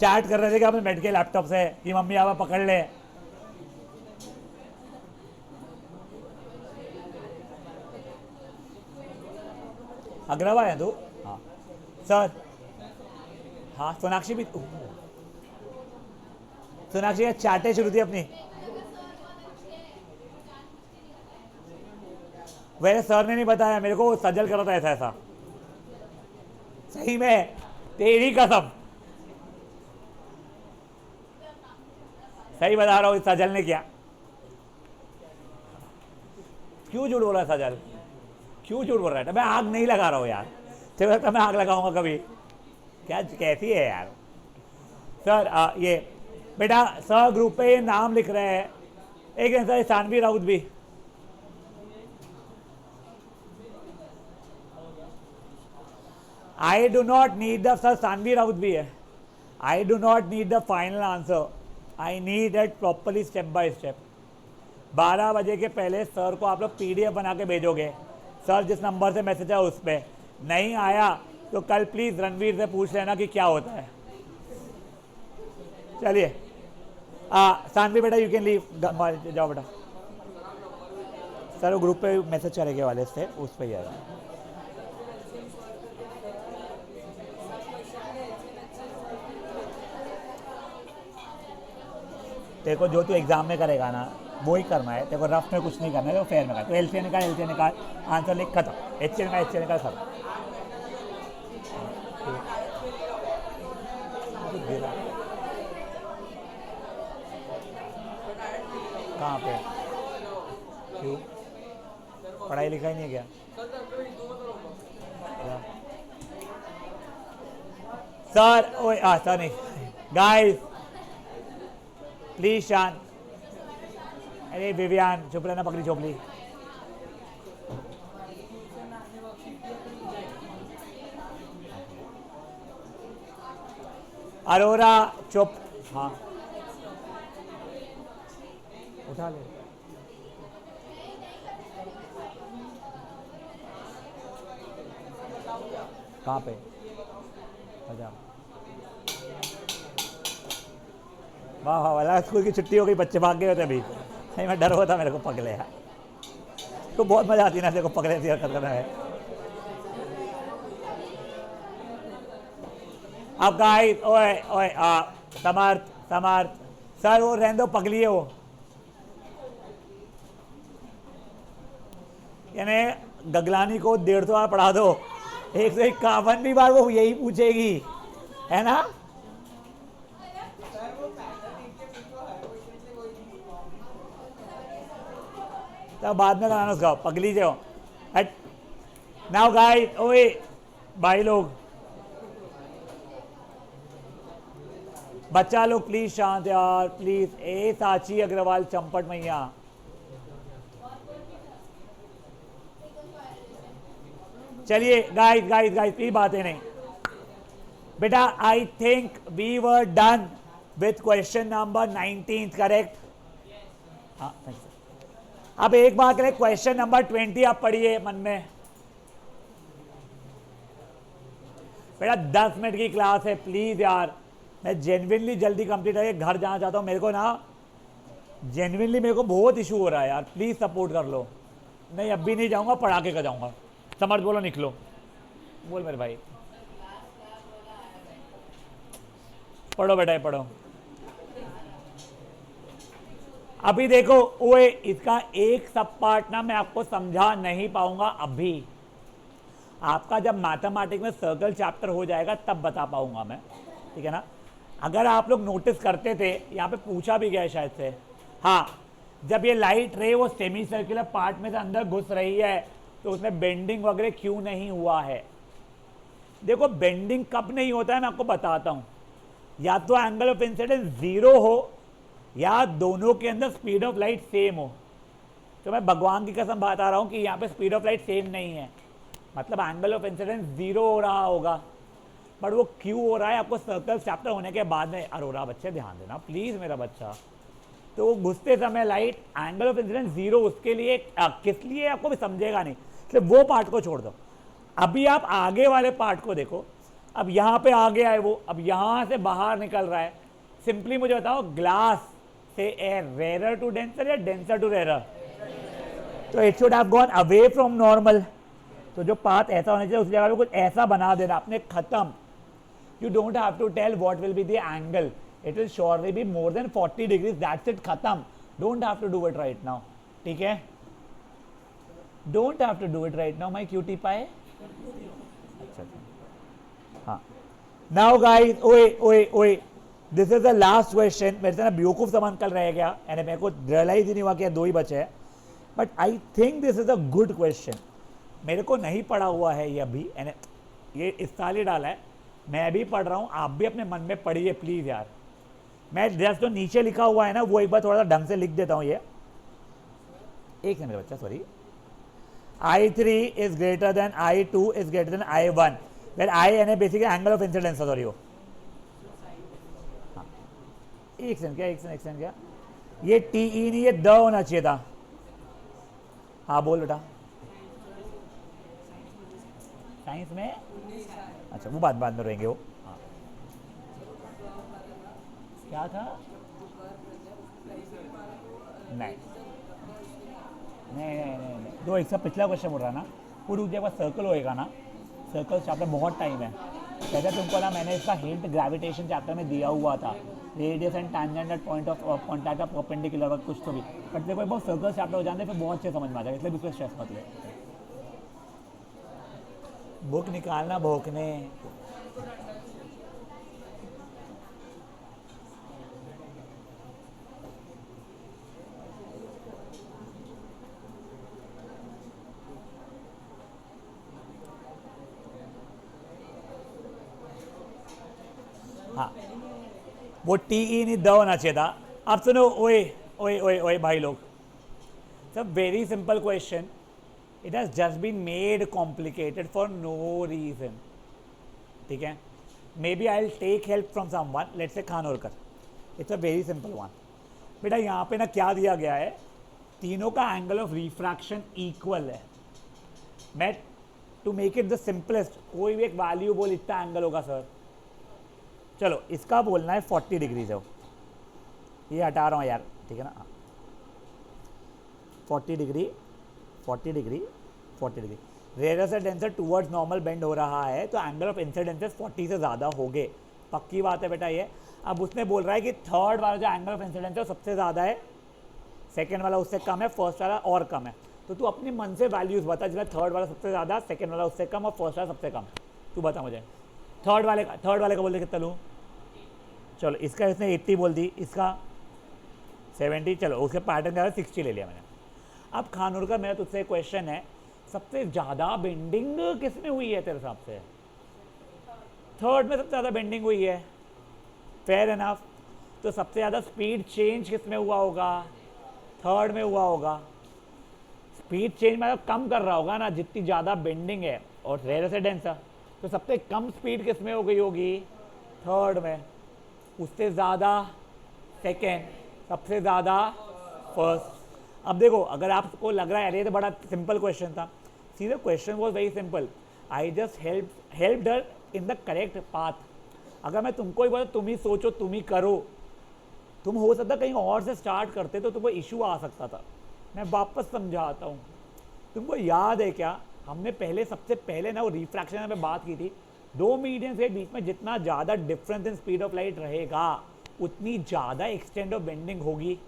चैट कर रहे थे कि अपन बैठ के लैपटॉप से कि मम्मी आवा पकड़ ले। अग्रवा है तू? हाँ सर। हाँ सोनाक्षी भी, सोनाक्षी का चाटे शुरू थी अपनी। वैसे सर ने नहीं बताया मेरे को, सजल कर रहा था ऐसा ऐसा। सही में तेरी कसम सही बता रहा हूँ, सजल ने किया। क्यों झूठ बोल रहा है सजल? क्यों झूठ बोल रहा है? मैं आग नहीं लगा रहा हूँ यार, तेरे लगता मैं आग लगाऊंगा कभी? क्या कैसी है यार? सर ये बेटा सर ग्रुप पे ये नाम लिख रहे हैं। एक सर सानवी राउत भी, I do not need the, sir Sanvi Raut भी है। I do not need the final answer, I need it properly step by step. 12 बजे के पहले सर को आप लोग PDF बना के भेजोगे। सर जिस नंबर से मैसेज है उस पर नहीं आया तो कल प्लीज़ रणवीर से पूछ लेना कि क्या होता है। चलिए सानवी बेटा यू कैन लीव, जाओ बेटा। सर वो ग्रुप पे मैसेज करेंगे वाले से, उस पर ही आएगा। तेरे को जो तू एग्जाम में करेगा ना वो ही करना है तेरे को, रफ में कुछ नहीं करना है, तो फेयर में कर। तो एलसीए निकाल, आंसर लिख खत्म, एचसीए निकाल खत्म। कहाँ पे, क्यों पढ़ाई लिखाई नहीं है क्या? सर ओए सर नहीं, गाइस प्लीज शांत। अरे विवियान चुप रहना, पकड़ी चोपली। अरोरा चुप। हाँ उठा ले। कहाँ पे? अच्छा वाह वाह वाह, स्कूल की छुट्टी हो गई, बच्चे भाग गए होते अभी। नहीं मैं डर हुआ था मेरे को पकड़े यार, तो बहुत मजा आती है ना तेरे को पकड़े थी हरकत करना है। अब गाइस ओए ओए समर्थ सर वो रहने दो, पगली है वो, यानी गगलानी को 150 बार पढ़ा दो, 151 बार वो यही पूछेगी, है ना? तब बाद में कराना उसका, पगली जो हट। नाउ गाइस ओए भाई लोग, बच्चा लोग प्लीज शांत यार प्लीज। ए साची अग्रवाल चंपट मैया, चलिए गाइस प्लीज बातें नहीं बेटा। I think we were done with question number 19 correct? हाँ थैंक यू। अब एक बात करें, क्वेश्चन नंबर 20 आप पढ़िए मन में। बेटा 10 मिनट की क्लास है, प्लीज यार, मैं जेन्युइनली जल्दी कंप्लीट करके घर जाना चाहता हूँ। मेरे को ना जेन्युइनली मेरे को बहुत इशू हो रहा है यार, प्लीज सपोर्ट कर लो। नहीं अब भी नहीं जाऊंगा, पढ़ा के जाऊंगा। समझ बोलो, निकलो बोल मेरे भाई। पढ़ो बेटा पढ़ो। अभी देखो ओए, इसका एक सब पार्ट ना मैं आपको समझा नहीं पाऊंगा अभी। आपका जब मैथमेटिक्स में सर्कल चैप्टर हो जाएगा तब बता पाऊंगा मैं, ठीक है ना? अगर आप लोग नोटिस करते थे, यहाँ पे पूछा भी गया है शायद से, हाँ, जब ये लाइट रे वो सेमी सर्कुलर पार्ट में से अंदर घुस रही है तो उसमें बेंडिंग वगैरह क्यों नहीं हुआ है? देखो बेंडिंग कब नहीं होता है मैं आपको बताता हूँ। या तो एंगल ऑफ इंसिडेंस 0 हो, या दोनों के अंदर स्पीड ऑफ लाइट सेम हो। तो मैं भगवान की कसम बता रहा हूँ कि यहाँ पे स्पीड ऑफ लाइट सेम नहीं है, मतलब एंगल ऑफ इंसिडेंस 0 हो रहा होगा। बट वो क्यों हो रहा है आपको सर्कल चैप्टर होने के बाद में। अरोरा बच्चे ध्यान देना प्लीज मेरा बच्चा। तो वो घुसते समय लाइट एंगल ऑफ इंसिडेंस 0, उसके लिए किस लिए आपको भी समझेगा नहीं, इसलिए वो पार्ट को छोड़ दो। अभी आप आगे वाले पार्ट को देखो। अब यहाँ पे आ गया है वो, अब यहाँ से बाहर निकल रहा है। सिंपली मुझे बताओ, ग्लास से एयर रेयर टू डेंसर या डेंसर टू रेयर? तो it should have gone away from normal. तो जो पाथ ऐसा होना चाहिए उस जगह पे कुछ ऐसा बना देना अपने, खत्म। You don't have to tell what will be the angle. It will surely be more than 40 degrees. That's it, खत्म। Don't have to do it right now. ठीक है? Don't have to do it right now, my cutie pie. अच्छा हाँ। Now guys, ओए, this is the last question. मेरे से ना बेवकूफ सामान कल रह गया, यानी मेरे को रियलाइज ही नहीं हुआ कि 2 ही बचे हैं। But I think this is a good question. मेरे को नहीं पढ़ा हुआ है ये अभी, यानी ये इस साल ही डाला है, मैं भी पढ़ रहा हूँ, आप भी अपने मन में पढ़िए प्लीज यार। मैं जस्ट जो नीचे लिखा हुआ है ना वो एक बार थोड़ा सा ढंग से लिख देता हूँ। ये एक मेरा बच्चा, sorry. I3 is greater than I2 is greater than I1, where I यानी basically angle of incidence, sorry वो। एक सेकंड क्या, ये TE नहीं, ये द होना चाहिए था। हाँ बोल बेटा। साइंस में अच्छा, वो बाद में रहेंगे वो। हाँ क्या था? नहीं, दो एक पिछला क्वेश्चन बोल रहा ना, वो रुक जाएगा, सर्कल होएगा ना, सर्कल चैप्टर बहुत टाइम है। कहते तुमको ना मैंने इसका हिंट ग्रेविटेशन चैप्टर में दिया हुआ था, radius and tangent at point of contact of perpendicular और कुछ तो भी, बट देखो बहुत सर्कल चैप्टर हो जाते हैं फिर बहुत अच्छे समझ में आ जाएगा, इसलिए भी स्ट्रेस मत ले। बुक निकालना भोंकने। हाँ वो टी ई नहीं द होना चाहिए था। अब सुनो, ओए ओए ओए ओए भाई लोग, it's a very simple question, it has just been made complicated for no reason, ठीक है। Maybe I will take help from someone, let's say Khanolkar, it's a very simple one. बेटा यहाँ पे ना क्या दिया गया है, तीनों का एंगल ऑफ रिफ्रैक्शन इक्वल है। मैं to make it the simplest, कोई भी एक वैल्यू बोल इतना एंगल होगा सर, चलो इसका बोलना है 40 डिग्रीज है, ये हटा रहा हूँ यार, ठीक है ना। 40 डिग्री 40 डिग्री 40 डिग्री, रेडियस से डेंसर टूवर्ड्स नॉर्मल बेंड हो रहा है तो एंगल ऑफ इंसिडेंसेस 40 से ज़्यादा होंगे, पक्की बात है बेटा ये। अब उसने बोल रहा है कि थर्ड वाला जो एंगल ऑफ इंसिडेंस है वो सबसे ज़्यादा है, सेकेंड वाला उससे कम है, फर्स्ट वाला और कम है। तो तू अपने मन से वैल्यूज़ बता, जिसमें थर्ड वाला सबसे ज़्यादा, सेकेंड वाला उससे कम और फर्स्ट वाला सबसे कम, तू बता मुझे। थर्ड वाले का बोल दे कितना लूँ, चलो इसका इसने 80 बोल दी, इसका 70, चलो उसके पैटर्न का 60 ले लिया मैंने। अब खानोलकर मेरा तुझसे क्वेश्चन है, सबसे ज़्यादा बेंडिंग किसमें हुई है तेरे हिसाब से? थर्ड में सबसे ज़्यादा बेंडिंग हुई है, फेयर एनफ। तो सबसे ज़्यादा स्पीड चेंज किसमें हुआ होगा? थर्ड में हुआ होगा। स्पीड चेंज मतलब कम कर रहा होगा ना, जितनी ज़्यादा बेंडिंग है और रेडियस से डेंसर, तो सबसे कम स्पीड किसमें हो गई होगी? थर्ड में। उससे ज़्यादा सेकेंड, सबसे ज़्यादा फर्स्ट। अब देखो अगर आपको लग रहा है अरे ये तो बड़ा सिंपल क्वेश्चन था, see the question was very simple, I just helped her in the correct path. अगर मैं तुमको ही बोला तुम ही सोचो तुम ही करो, तुम हो सकता कहीं और से स्टार्ट करते तो तुमको इशू आ सकता था। मैं वापस समझाता हूँ, तुमको याद है क्या हमने पहले सबसे पहले ना वो रिफ्रैक्शन में बात की थी, दो मीडियम के बीच में जितना ज़्यादा difference in speed of light रहेगा उतनी ज़्यादा एक्सटेंड ऑफ बेंडिंग होगी।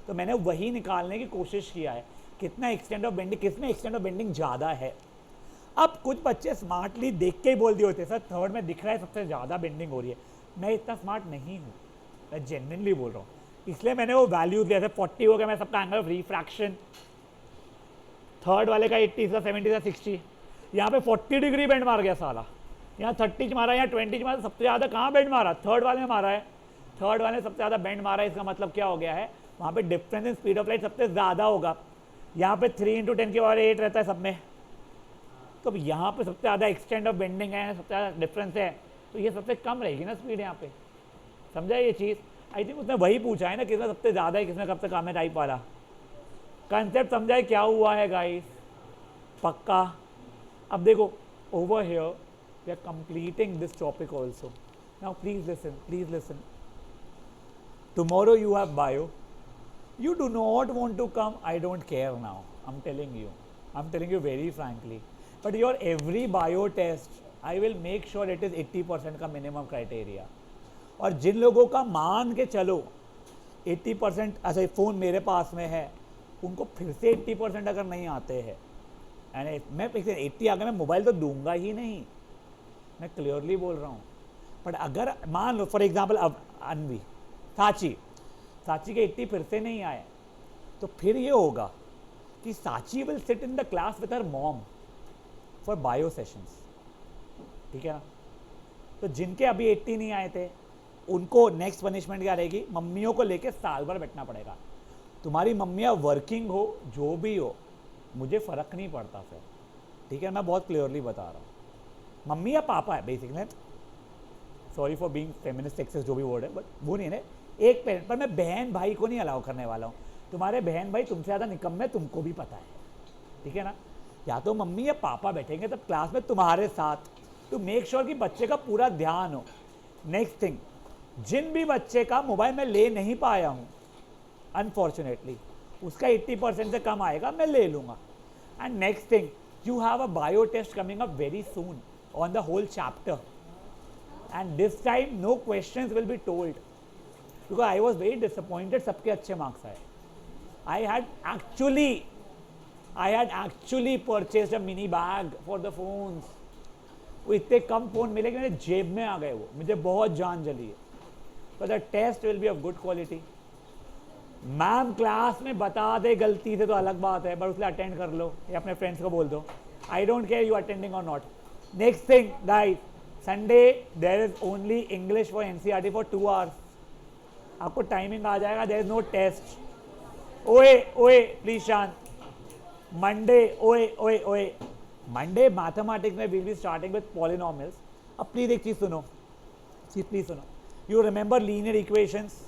तो मैंने वही निकालने की कोशिश किया है, कितना एक्सटेंड ऑफ बेंडिंग, किसमें एक्सटेंड ऑफ बेंडिंग ज़्यादा है। अब कुछ बच्चे स्मार्टली देख के ही बोल दिए होते सर थर्ड में दिख रहा है सबसे ज़्यादा बेंडिंग हो रही है। मैं इतना स्मार्ट नहीं हूँ, मैं जेन्युइनली बोल रहा हूँ, इसलिए मैंने वो वैल्यू दिया था। 40 हो गया मैं सबका एंगल ऑफ रिफ्रैक्शन, थर्ड वाले का 80, इसका 70, का 60। यहाँ पे 40 डिग्री बेंड मार गया साला, यहाँ 30 मारा, यहाँ 20 मारा, सबसे ज़्यादा कहाँ बेंड मारा? थर्ड वाले में मारा है। थर्ड वाले सबसे ज़्यादा बेंड मारा है, इसका मतलब क्या हो गया है, वहाँ पे difference in speed of light सबसे ज़्यादा होगा। यहाँ पे 3 × 10⁸ रहता है सब में, तो यहाँ पे सबसे ज़्यादा एक्सटेंड ऑफ बेंडिंग है, सबसे ज़्यादा डिफरेंस है, तो ये सबसे कम रहेगी ना स्पीड यहाँ पे। समझा ये चीज़? आई थिंक उसने वही पूछा है ना, किसमें सबसे ज़्यादा है किसमें सबसे कम है, टाइप वाला कंसेप्ट। समझाए क्या हुआ है गाइस? पक्का। अब देखो over here we are completing this topic also. Now please listen. Tomorrow you have bio. You do not want to come, I don't care now. I'm telling you very frankly. But your every bio test, I will make sure it is 80% का minimum criteria. और जिन लोगों का मान के चलो 80%, अच्छा phone मेरे पास में है, उनको फिर से 80% अगर नहीं आते हैं, यानी मैं 80 आ गया, मैं मोबाइल तो दूंगा ही नहीं, मैं क्लियरली बोल रहा हूँ। बट अगर मान लो फॉर एग्जांपल अब अनवी साची के 80 फिर से नहीं आए, तो फिर ये होगा कि साची will sit in the class with her mom for bio sessions, ठीक है ना। तो जिनके अभी 80 नहीं आए थे उनको नेक्स्ट पनिशमेंट क्या रहेगी, मम्मियों को लेके साल भर बैठना पड़ेगा। तुम्हारी मम्मियाँ वर्किंग हो जो भी हो, मुझे फ़र्क नहीं पड़ता फिर, ठीक है। मैं बहुत क्लियरली बता रहा हूँ, मम्मी या पापा है basically, sorry for being feminist sexist जो भी वर्ड है, बट वो नहीं है एक पेरेंट। पर मैं बहन भाई को नहीं अलाउ करने वाला हूँ, तुम्हारे बहन भाई तुमसे ज़्यादा निकम्मे तुमको भी पता है, ठीक है ना। या तो मम्मी या पापा बैठेंगे तब क्लास में तुम्हारे साथ, तो मेक श्योर कि बच्चे का पूरा ध्यान हो। नेक्स्ट थिंग, जिन भी बच्चे का मोबाइल में ले नहीं पाया हूँ अनफॉर्चुनेटली, उसका 80% से कम आएगा, मैं ले लूँगा। And next thing, you have a bio test coming up very soon on the whole chapter, and this time no questions will be told because I was very disappointed. सबके अच्छे marks आए. I had actually purchased a mini bag for the phones. वो इतने कम phone मिले कि मेरे जेब में आ गए. वो मुझे बहुत जान जली है. But the test will be of good quality. Ma'am class में बता दे गलती से तो अलग बात है, पर उसके अटेंड कर लो या अपने फ्रेंड्स को बोल दो. I don't care you attending और not. Next thing guys, Sunday there is only English for NCERT for 2 hours. आपको टाइमिंग आ जाएगा. There is no test. ओए प्लीज शांत. मंडे ओए मंडे मैथमेटिक्स में will be starting with polynomials. अब please एक चीज सुनो, प्लीज सुनो. You remember linear equations?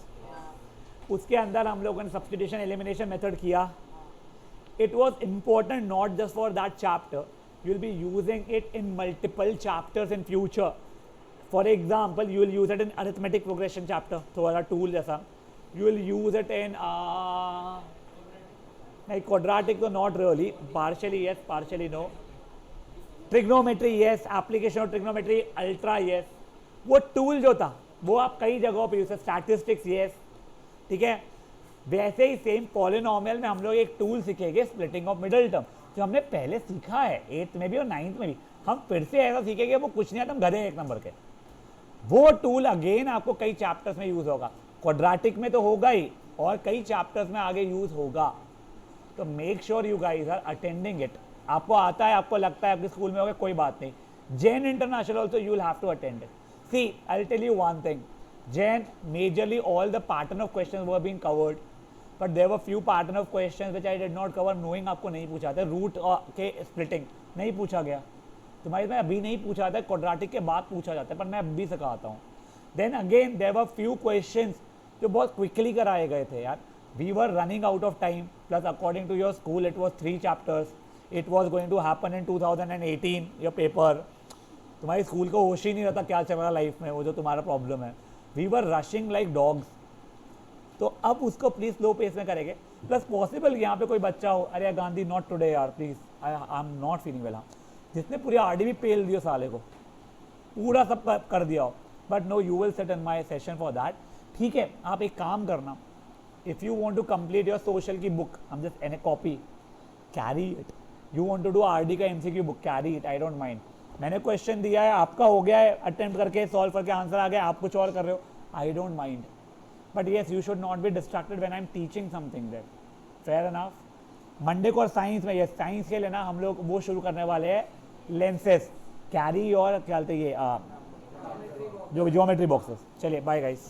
उसके अंदर हम लोगों ने सब्स्टिट्यूशन एलिमिनेशन मेथड किया. It was important not just for that chapter, you will be using it in multiple chapters in future. For example you will use it in arithmetic progression chapter, थोड़ा tool जैसा. You will use it in नहीं quadratic तो not really, partially yes partially no. Trigonometry yes, application of trigonometry ultra yes. वो tool जो था वो आप कई जगहों पे यूज. स्टैटिस्टिक्स येस, ठीक है. वैसे ही सेम पॉलिनोमियल में हम लोग एक टूल सीखेंगे, स्प्लिटिंग ऑफ मिडिल टर्म, जो हमने पहले सीखा है 8th में भी और 9th में भी. हम फिर से ऐसा सीखेंगे, वो कुछ नहीं आता, हम गधे 1 नंबर के. वो टूल अगेन आपको कई चैप्टर्स में यूज होगा. क्वाड्रेटिक में तो होगा ही और कई चैप्टर्स में आगे यूज होगा. तो make sure you guys are attending it. आपको आता है, आपको लगता है आपके स्कूल में होगा, कोई बात नहीं. Jain international also you will have to attend it. See I will tell you one thing. Jain, majorly all the pattern of questions were being covered, but there were few pattern of questions which I did not cover, knowing आपको नहीं पूछा था. Root के splitting नहीं पूछा गया तुम्हारे में, अभी नहीं पूछा था. क्वाड्रेटिक के बाद पूछा जाता है, पर मैं अभी सिखाता हूँ. Then again there were few questions जो बहुत क्विकली कराए गए थे यार. We were running out of time, plus according to your school it was 3 chapters. It was going to happen in 2018 your paper. तुम्हारी स्कूल को होश ही नहीं रहता क्या चल रहा लाइफ में, वो जो तुम्हारा प्रॉब्लम है. We were rushing like dogs. तो अब उसको प्लीज स्लो पेस में करेंगे. प्लस पॉसिबल यहाँ पे कोई बच्चा हो, अरे गांधी नॉट टुडे यार please, I am not feeling well. जिसने पूरी आरडी भी पेल दियो साले को, पूरा सब कर दिया हो. But no, you will set in my session for that. ठीक है, आप एक काम करना. If you want to complete your social की बुक, हम just an a copy, carry it. You want to do RD का MCQ book, carry it. I don't mind. मैंने क्वेश्चन दिया है, आपका हो गया है, अटेम्प्ट करके सॉल्व करके आंसर आ गया, आप कुछ और कर रहे हो, आई don't mind. But yes, you should not be distracted when I am teaching something that. Fair enough. Monday को और साइंस में, यस साइंस के लिए ना हम लोग वो शुरू करने वाले हैं, लेंसेज. कैरी और क्या बोलते हैं ये जो ज्योमेट्री बॉक्सेस. चलिए बाय गाइस.